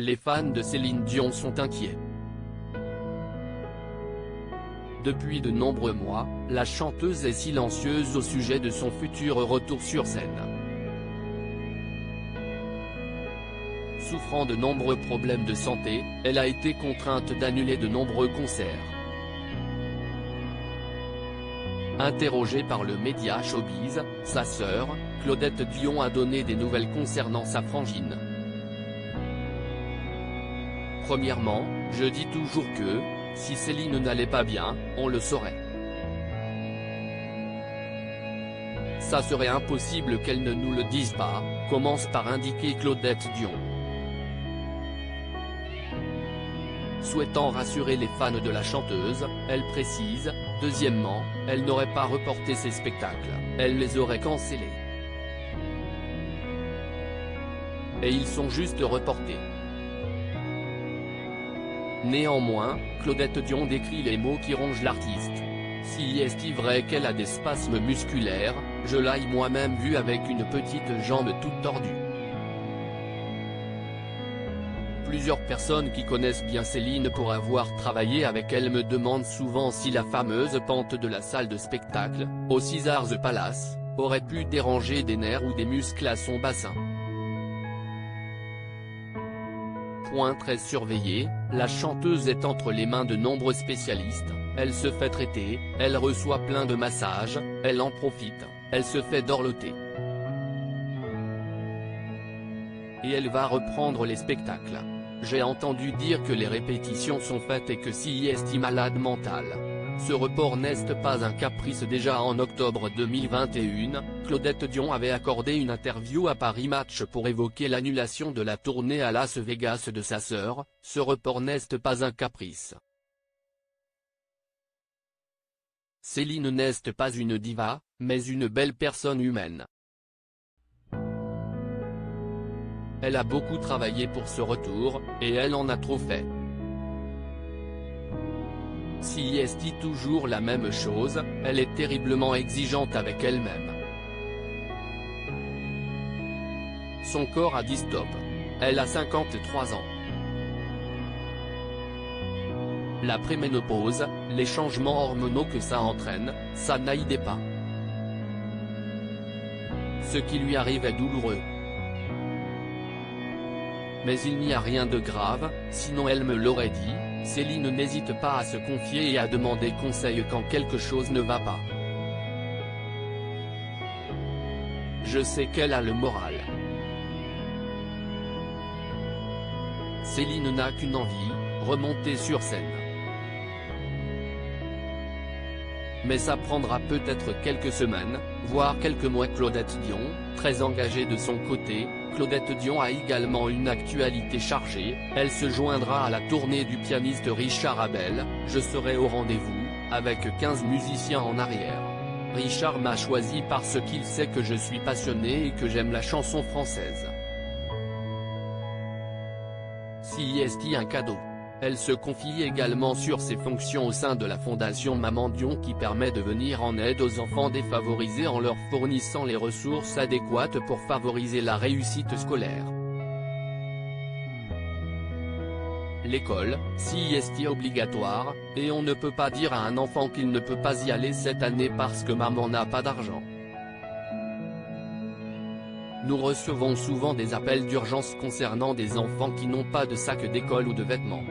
Les fans de Céline Dion sont inquiets. Depuis de nombreux mois, la chanteuse est silencieuse au sujet de son futur retour sur scène. Souffrant de nombreux problèmes de santé, elle a été contrainte d'annuler de nombreux concerts. Interrogée par le média Showbiz, sa sœur, Claudette Dion a donné des nouvelles concernant sa frangine. Premièrement, je dis toujours que, si Céline n'allait pas bien, on le saurait. Ça serait impossible qu'elle ne nous le dise pas, commence par indiquer Claudette Dion. Souhaitant rassurer les fans de la chanteuse, elle précise, deuxièmement, elle n'aurait pas reporté ses spectacles, elle les aurait cancellés. Et ils sont juste reportés. Néanmoins, Claudette Dion décrit les maux qui rongent l'artiste. Si est-il vrai qu'elle a des spasmes musculaires, je l'ai moi-même vue avec une petite jambe toute tordue. Plusieurs personnes qui connaissent bien Céline pour avoir travaillé avec elle me demandent souvent si la fameuse pente de la salle de spectacle, au Caesars Palace, aurait pu déranger des nerfs ou des muscles à son bassin. Point très surveillé, la chanteuse est entre les mains de nombreux spécialistes, elle se fait traiter, elle reçoit plein de massages, elle en profite, elle se fait dorloter. Et elle va reprendre les spectacles. J'ai entendu dire que les répétitions sont faites et que si est malade mental. Ce report n'est pas un caprice. Déjà en octobre 2021, Claudette Dion avait accordé une interview à Paris Match pour évoquer l'annulation de la tournée à Las Vegas de sa sœur. Ce report n'est pas un caprice. Céline n'est pas une diva, mais une belle personne humaine. Elle a beaucoup travaillé pour ce retour, et elle en a trop fait. Si est toujours la même chose, elle est terriblement exigeante avec elle-même. Son corps a dit stop. Elle a 53 ans. La préménopause, les changements hormonaux que ça entraîne, ça n'aide pas. Ce qui lui arrive est douloureux. Mais il n'y a rien de grave, sinon elle me l'aurait dit. Céline n'hésite pas à se confier et à demander conseil quand quelque chose ne va pas. Je sais qu'elle a le moral. Céline n'a qu'une envie, remonter sur scène. Mais ça prendra peut-être quelques semaines, voire quelques mois. Claudette Dion, très engagée de son côté, Claudette Dion a également une actualité chargée, elle se joindra à la tournée du pianiste Richard Abel, je serai au rendez-vous, avec 15 musiciens en arrière. Richard m'a choisi parce qu'il sait que je suis passionné et que j'aime la chanson française. Si est un cadeau. Elle se confie également sur ses fonctions au sein de la Fondation Maman Dion qui permet de venir en aide aux enfants défavorisés en leur fournissant les ressources adéquates pour favoriser la réussite scolaire. L'école, si est obligatoire, et on ne peut pas dire à un enfant qu'il ne peut pas y aller cette année parce que maman n'a pas d'argent. Nous recevons souvent des appels d'urgence concernant des enfants qui n'ont pas de sac d'école ou de vêtements.